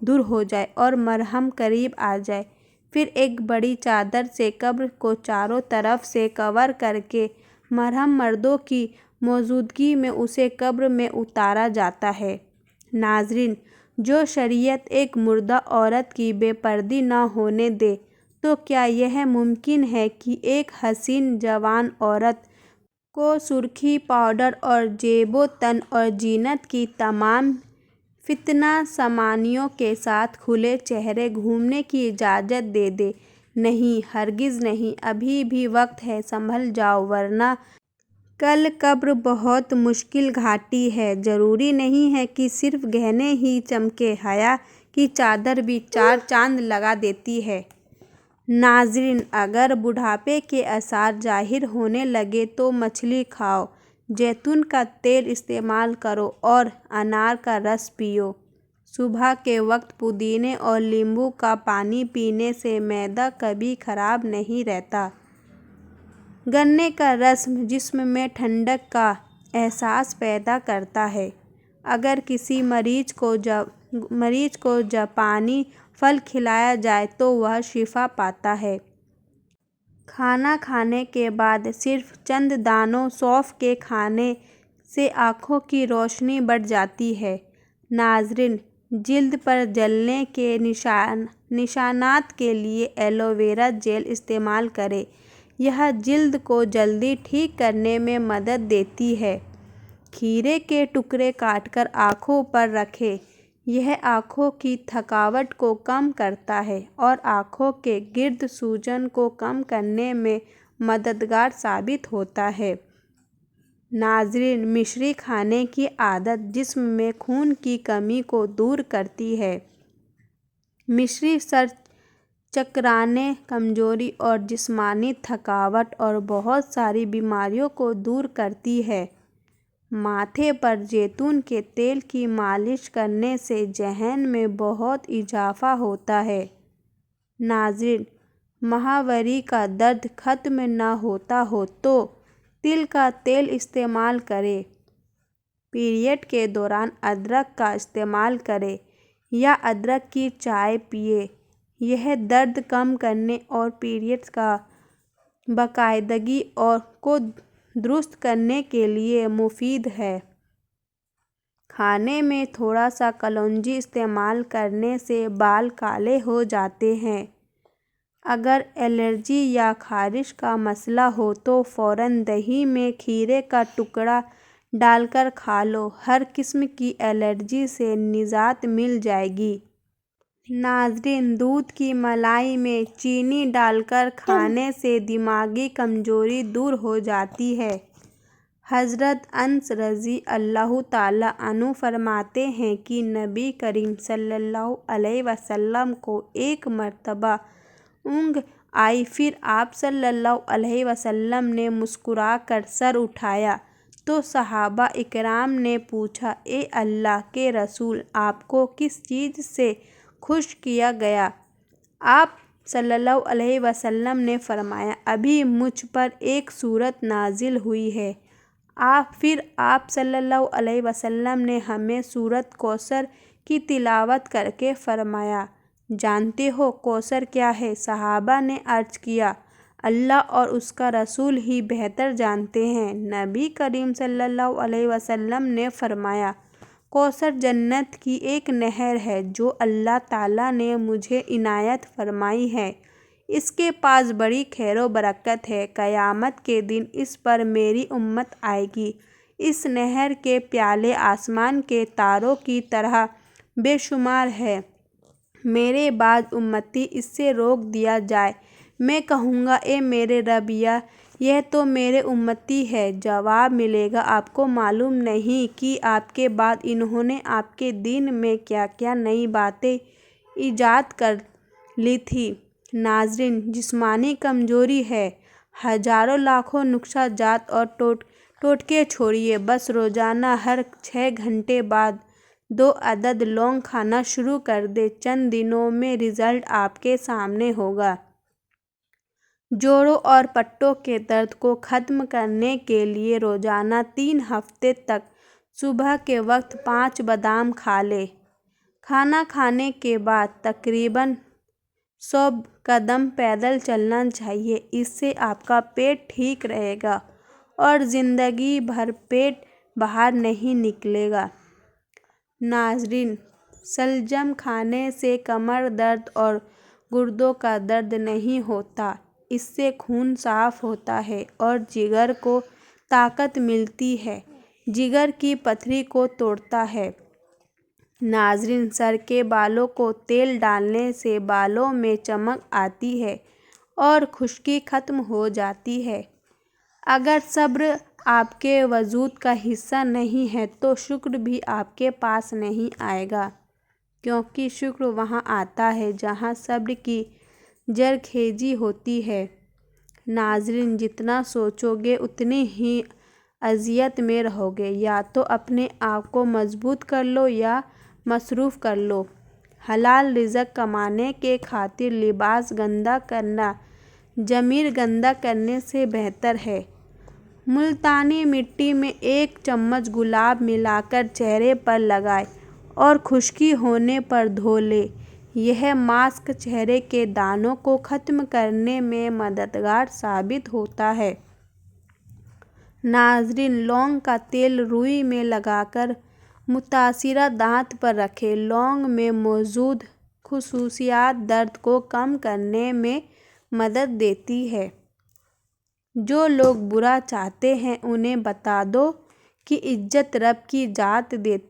دور ہو جائے اور مرہم قریب آ جائے۔ پھر ایک بڑی چادر سے قبر کو چاروں طرف سے کور کر کے مرہم مردوں کی موجودگی میں اسے قبر میں اتارا جاتا ہے۔ ناظرین، جو شریعت ایک مردہ عورت کی بے پردی نہ ہونے دے، تو کیا یہ ممکن ہے کہ ایک حسین جوان عورت کو سرخی پاؤڈر اور زیب و تن اور زینت کی تمام فتنہ سامانیوں کے ساتھ کھلے چہرے گھومنے کی اجازت دے دے؟ نہیں، ہرگز نہیں۔ ابھی بھی وقت ہے، سنبھل جاؤ، ورنہ کل قبر بہت مشکل گھاٹی ہے۔ ضروری نہیں ہے کہ صرف گہنے ہی چمکیں، حیا کی چادر بھی چار چاند لگا دیتی ہے۔ ناظرین، اگر بڑھاپے کے آثار ظاہر ہونے لگیں تو مچھلی کھاؤ، زیتون کا تیل استعمال کرو اور انار کا رس پیو۔ صبح کے وقت پودینے اور لیموں کا پانی پینے سے معدہ کبھی خراب نہیں رہتا۔ گنے کا رس جسم میں ٹھنڈک کا احساس پیدا کرتا ہے۔ اگر کسی مریض کو جاپانی پھل کھلایا جائے تو وہ شفا پاتا ہے۔ کھانا کھانے کے بعد صرف چند دانوں سونف کے کھانے سے آنکھوں کی روشنی بڑھ جاتی ہے۔ ناظرین، جلد پر جلنے کے نشانات کے لیے ایلو ویرا جیل استعمال کریں۔ یہ جلد کو جلدی ٹھیک کرنے میں مدد دیتی ہے۔ کھیرے کے ٹکڑے کاٹ کر آنکھوں پر رکھیں۔ یہ آنکھوں کی تھکاوٹ کو کم کرتا ہے اور آنکھوں کے گرد سوجن کو کم کرنے میں مددگار ثابت ہوتا ہے۔ ناظرین، مشری کھانے کی عادت جسم میں خون کی کمی کو دور کرتی ہے۔ مشری سر چکرانے، کمزوری اور جسمانی تھکاوٹ اور بہت ساری بیماریوں کو دور کرتی ہے۔ ماتھے پر زیتون کے تیل کی مالش کرنے سے ذہن میں بہت اضافہ ہوتا ہے۔ ناظرین، ماہواری کا درد ختم نہ ہوتا ہو تو تل کا تیل استعمال کریں۔ پیریڈ کے دوران ادرک کا استعمال کریں یا ادرک کی چائے پیئیں۔ یہ درد کم کرنے اور پیریڈ کی باقاعدگی کو درست کرنے کے لیے مفید ہے۔ کھانے میں تھوڑا سا کلونجی استعمال کرنے سے بال کالے ہو جاتے ہیں۔ اگر الرجی یا خارش کا مسئلہ ہو تو فوراً دہی میں کھیرے کا ٹکڑا ڈال کر کھا لو، ہر قسم کی الرجی سے نجات مل جائے گی۔ ناظرین، دودھ کی ملائی میں چینی ڈال کر کھانے سے دماغی کمزوری دور ہو جاتی ہے۔ حضرت انس رضی اللہ تعالیٰ عنہ فرماتے ہیں کہ نبی کریم صلی اللہ علیہ وسلم کو ایک مرتبہ اونگ آئی، پھر آپ صلی اللہ علیہ وسلم نے مسکرا کر سر اٹھایا تو صحابہ اکرام نے پوچھا، اے اللہ کے رسول، آپ کو کس چیز سے خوش کیا گیا؟ آپ صلی اللہ علیہ وسلم نے فرمایا، ابھی مجھ پر ایک سورت نازل ہوئی ہے۔ پھر آپ صلی اللہ علیہ وسلم نے ہمیں سورت کوثر کی تلاوت کر کے فرمایا، جانتے ہو کوثر کیا ہے؟ صحابہ نے عرض کیا، اللہ اور اس کا رسول ہی بہتر جانتے ہیں۔ نبی کریم صلی اللہ علیہ وسلم نے فرمایا، کوثر جنت کی ایک نہر ہے جو اللہ تعالیٰ نے مجھے عنایت فرمائی ہے۔ اس کے پاس بڑی خیر و برکت ہے۔ قیامت کے دن اس پر میری امت آئے گی۔ اس نہر کے پیالے آسمان کے تاروں کی طرح بے شمار ہیں۔ میرے بعد امتی اس سے روک دیا جائے، میں کہوں گا، اے میرے رب، یہ تو میرے امتی ہے۔ جواب ملے گا، آپ کو معلوم نہیں کہ آپ کے بعد انہوں نے آپ کے دین میں کیا کیا نئی باتیں ایجاد کر لی تھیں۔ ناظرین، جسمانی کمزوری ہے، ہزاروں لاکھوں نسخہ جات اور ٹوٹکے چھوڑیے، بس روزانہ ہر 6 گھنٹے بعد 2 عدد لونگ کھانا شروع کر دیں، چند دنوں میں رزلٹ آپ کے سامنے ہوگا۔ جوڑوں اور پٹوں کے درد کو ختم کرنے کے لیے روزانہ 3 ہفتے تک صبح کے وقت 5 بادام کھانا کھانے کے بعد تقریباً 100 قدم پیدل چلنا چاہیے۔ اس سے آپ کا پیٹ ٹھیک رہے گا اور زندگی بھر پیٹ باہر نہیں نکلے گا۔ ناظرین، شلجم کھانے سے کمر درد اور گردوں کا درد نہیں ہوتا۔ اس سے خون صاف ہوتا ہے اور جگر کو طاقت ملتی ہے، جگر کی پتھری کو توڑتا ہے۔ ناظرین، سر کے بالوں کو تیل ڈالنے سے بالوں میں چمک آتی ہے اور خشکی ختم ہو جاتی ہے۔ اگر صبر آپ کے وجود کا حصہ نہیں ہے تو شکر بھی آپ کے پاس نہیں آئے گا، کیونکہ شکر وہاں آتا ہے جہاں صبر کی زرخیزی ہوتی ہے۔ ناظرین، جتنا سوچو گے اتنی ہی اذیت میں رہو گے۔ یا تو اپنے آپ کو مضبوط کر لو یا مصروف کر لو۔ حلال رزق کمانے کے خاطر لباس گندا کرنا ضمیر گندا کرنے سے بہتر ہے۔ ملتانی مٹی میں 1 چمچ گلاب ملا کر چہرے پر لگائیں اور خشکی ہونے پر دھو لیں۔ یہ ماسک چہرے کے دانوں کو ختم کرنے میں مددگار ثابت ہوتا ہے۔ ناظرین، لونگ کا تیل روئی میں لگا کر متاثرہ دانت پر رکھیں۔ لونگ میں موجود خصوصیات درد کو کم کرنے میں مدد دیتی ہیں۔ جو لوگ برا چاہتے ہیں انہیں بتا دو کہ عزت رب کی ذات دیتی